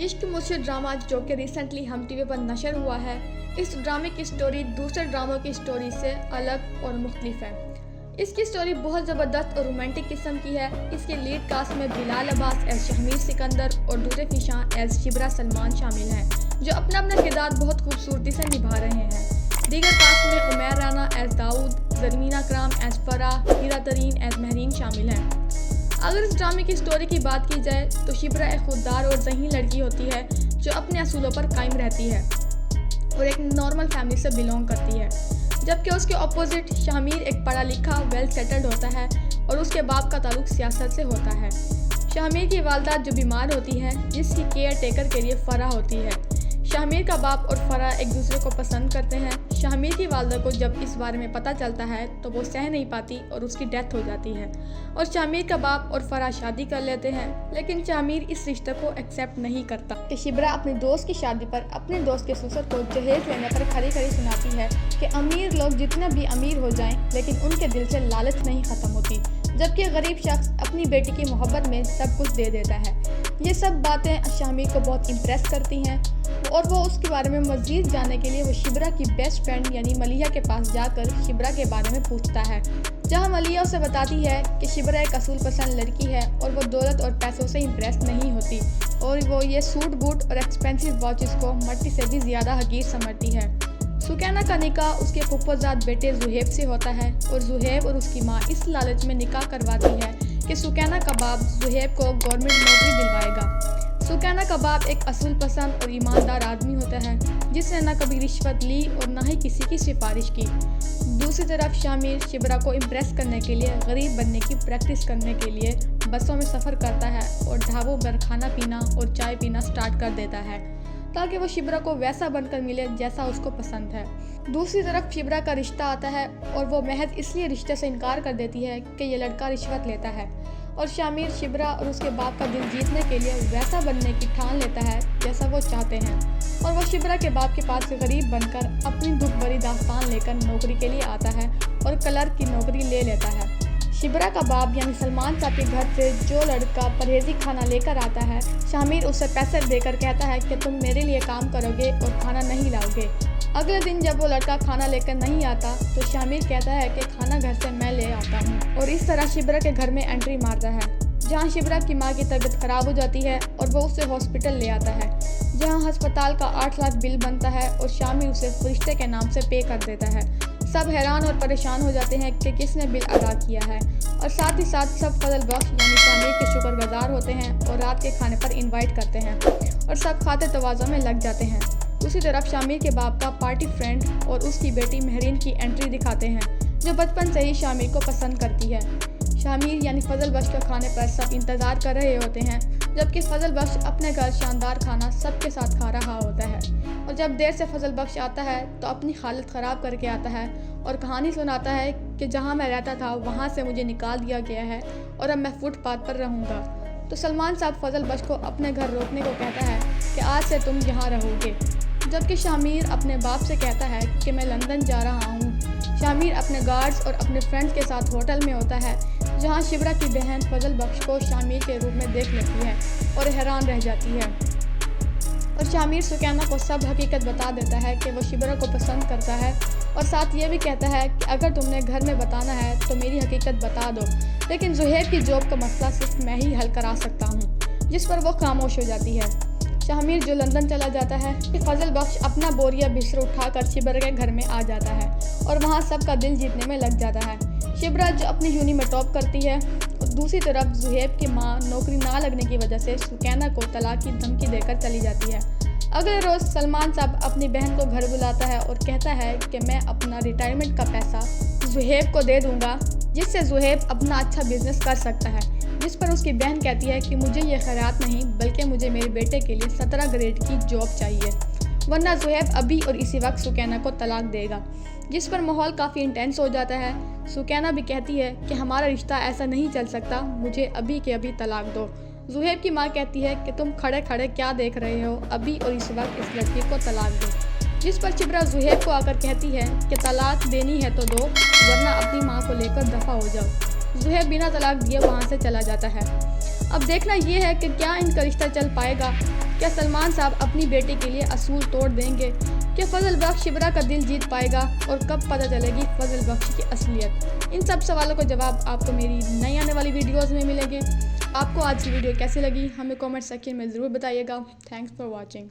इश्क मुझसे ड्रामा जो कि रिसेंटली हम टीवी पर नशर हुआ है, इस ड्रामे की स्टोरी दूसरे ड्रामों की स्टोरी से अलग और मुख्तलिफ है। इसकी स्टोरी बहुत ज़बरदस्त और रोमांटिक किस्म की है। इसके लीड कास्ट में बिलाल अब्बास एज शहमीर सिकंदर और दूसरे फिशां एज शिब्रा सलमान शामिल हैं, जो अपना अपना किरदार बहुत खूबसूरती से निभा रहे हैं। दीगर कास्ट में उमैर राना एज दाऊद, ज़रमीन अकराम एज फराह, हीरा तरीन एज महरीन शामिल हैं। अगर इस ड्रामे की स्टोरी की बात की जाए तो शिब्रा एक खुददार और ज़हीन लड़की होती है जो अपने असूलों पर कायम रहती है और एक नॉर्मल फैमिली से बिलोंग करती है, जबकि उसके अपोजिट शामिर एक पढ़ा लिखा वेल सेटल्ड होता है और उसके बाप का ताल्लुक सियासत से होता है। शामिर की वालदा जो बीमार होती है, जिसकी केयर टेकर के लिए फराह होती है। शामिर का बाप और फराह एक दूसरे को पसंद करते हैं। शामिर की वालदा को जब इस बारे में पता चलता है तो वो सह नहीं पाती और उसकी डेथ हो जाती है और शामिर का बाप और फराह शादी कर लेते हैं, लेकिन शामिर इस रिश्ते को एक्सेप्ट नहीं करता कि शिब्रा अपनी दोस्त की शादी पर अपने दोस्त के ससुर को जहेज लेने पर खरी खरी सुनाती है कि अमीर लोग जितने भी अमीर हो जाएं लेकिन उनके दिल से लालच नहीं ख़त्म होती, जबकि गरीब शख्स अपनी बेटी की मोहब्बत में सब कुछ दे देता है। ये सब बातें शामिर को बहुत इम्प्रेस करती हैं और वो उसके बारे में मज़ीद जानने के लिए वो शिब्रा की बेस्ट फ्रेंड यानी मलिया के पास जाकर शिब्रा के बारे में पूछता है, जहां मलिया उसे बताती है कि शिब्रा एक असूल पसंद लड़की है और वो दौलत और पैसों से इम्प्रेस नहीं होती और वो ये सूट बूट और एक्सपेंसिव वॉचेस को मट्टी से भी ज़्यादा हकीर समझती है। सुकैना का निकाह उसके फुफ्फोजाद बेटे जुहेब से होता है और जुहेब और उसकी माँ इस लालच में निकाह करवाती है कि सुकैना का बाप जुहेब को गवर्नमेंट नौकरी दिलवाएगा। सुकैना का बाप एक असूल पसंद और ईमानदार आदमी होता है जिसने न कभी रिश्वत ली और न ही किसी की सिफारिश की। दूसरी तरफ शामिर शिब्रा को इम्प्रेस करने के लिए गरीब बनने की प्रैक्टिस करने के लिए बसों में सफ़र करता है और ढाबों पर खाना पीना और चाय पीना स्टार्ट कर देता है ताकि वो शिब्रा को वैसा बनकर मिले जैसा उसको पसंद है। दूसरी तरफ शिब्रा का रिश्ता आता है और वो महज इसलिए रिश्ते से इनकार कर देती है कि ये लड़का रिश्वत लेता है और शामिर शिब्रा और उसके बाप का दिल जीतने के लिए वैसा बनने की ठान लेता है जैसा वो चाहते हैं और वो शिब्रा के बाप के पास गरीब बनकर अपनी दुख भरी दास्तान लेकर नौकरी के लिए आता है और क्लर्क की नौकरी ले लेता है। शिब्रा का बाप यानी सलमान साहब के घर से जो लड़का परहेजी खाना लेकर आता है, शामिर उसे पैसे देकर कहता है कि तुम मेरे लिए काम करोगे और खाना नहीं लाओगे। अगले दिन जब वो लड़का खाना लेकर नहीं आता तो शामिर कहता है कि खाना घर से मैं ले आता हूँ और इस तरह शिब्रा के घर में एंट्री मारता है, जहाँ शिब्रा की माँ की तबीयत ख़राब हो जाती है और वो उसे हॉस्पिटल ले आता है, जहाँ अस्पताल का 8 लाख बिल बनता है और शामिर उसे फरिश्ते के नाम से पे कर देता है। सब हैरान और परेशान हो जाते हैं कि किसने बिल अदा किया है और साथ ही साथ सब फजल बख्श यानी शामिर के शुक्रगुजार होते हैं और रात के खाने पर इनवाइट करते हैं और सब खाते तवाज़ों में लग जाते हैं। दूसरी तरफ शामिर के बाप का पार्टी फ्रेंड और उसकी बेटी महरीन की एंट्री दिखाते हैं जो बचपन से ही शामिर को पसंद करती है। शामिर यानी फजल बख्श के खाने पर सब इंतज़ार कर रहे होते हैं, जबकि फजल बख्श अपने घर शानदार खाना सबके साथ खा रहा होता है और जब देर से फजल बख्श आता है तो अपनी हालत ख़राब करके आता है और कहानी सुनाता है कि जहाँ मैं रहता था वहाँ से मुझे निकाल दिया गया है और अब मैं फुटपाथ पर रहूँगा। तो सलमान साहब फजल बख्श को अपने घर रोकने को कहता है कि आज से तुम यहाँ रहोगे, जबकि शामिर अपने बाप से कहता है कि मैं लंदन जा रहा हूँ। शामिर अपने गार्ड्स और अपने फ्रेंड्स के साथ होटल में होता है, जहाँ शिब्रा की बहन फजल बख्श को शामिर के रूप में देख लेती है और हैरान रह जाती है और शामिर सुकैना को सब हकीकत बता देता है कि वो शिब्रा को पसंद करता है और साथ ये भी कहता है कि अगर तुमने घर में बताना है तो मेरी हकीकत बता दो, लेकिन जुहेब की जॉब का मसला सिर्फ मैं ही हल करा सकता हूँ, जिस पर वो खामोश हो जाती है। शामिर जो लंदन चला जाता है, फजल बख्श अपना बोरिया बिस्तर उठाकर शिब्रा के घर में आ जाता है और वहाँ सबका दिल जीतने में लग जाता है। शिब्रा जो अपनी यूनी में टॉप करती है और दूसरी तरफ जुहेब की माँ नौकरी ना लगने की वजह से सुकैना को तलाक की धमकी देकर चली जाती है। अगले रोज़ सलमान साहब अपनी बहन को घर बुलाता है और कहता है कि मैं अपना रिटायरमेंट का पैसा जुहेब को दे दूँगा, जिससे जुहेब अपना अच्छा बिजनेस कर सकता है, जिस पर उसकी बहन कहती है कि मुझे ये खैरात नहीं बल्कि मुझे मेरे बेटे के लिए 17 ग्रेड की जॉब चाहिए, वरना जुहेब अभी और इसी वक्त सुकैना को तलाक देगा, जिस पर माहौल काफ़ी इंटेंस हो जाता है। सुकैना भी कहती है कि हमारा रिश्ता ऐसा नहीं चल सकता, मुझे अभी के अभी तलाक दो। जुहेब की माँ कहती है कि तुम खड़े खड़े क्या देख रहे हो, अभी और इस वक्त इस लड़की को तलाक दो, जिस पर शिब्रा जुहेब को आकर कहती है कि तलाक देनी है तो दो, वरना अपनी माँ को लेकर दफ़ा हो जाओ। जुहेब बिना तलाक दिए वहाँ से चला जाता है। अब देखना ये है कि क्या इनका रिश्ता चल पाएगा, کیا سلمان صاحب اپنی بیٹی کے لیے اصول توڑ دیں گے؟ کیا فضل بخش شبرا کا دل جیت پائے گا؟ اور کب پتہ چلے گی فضل بخش کی اصلیت؟ ان سب سوالوں کا جواب آپ کو میری نئی آنے والی ویڈیوز میں ملیں گے۔ آپ کو آج کی ویڈیو کیسی لگی ہمیں کامنٹ سیکشن میں ضرور بتائیے گا۔ Thanks for watching.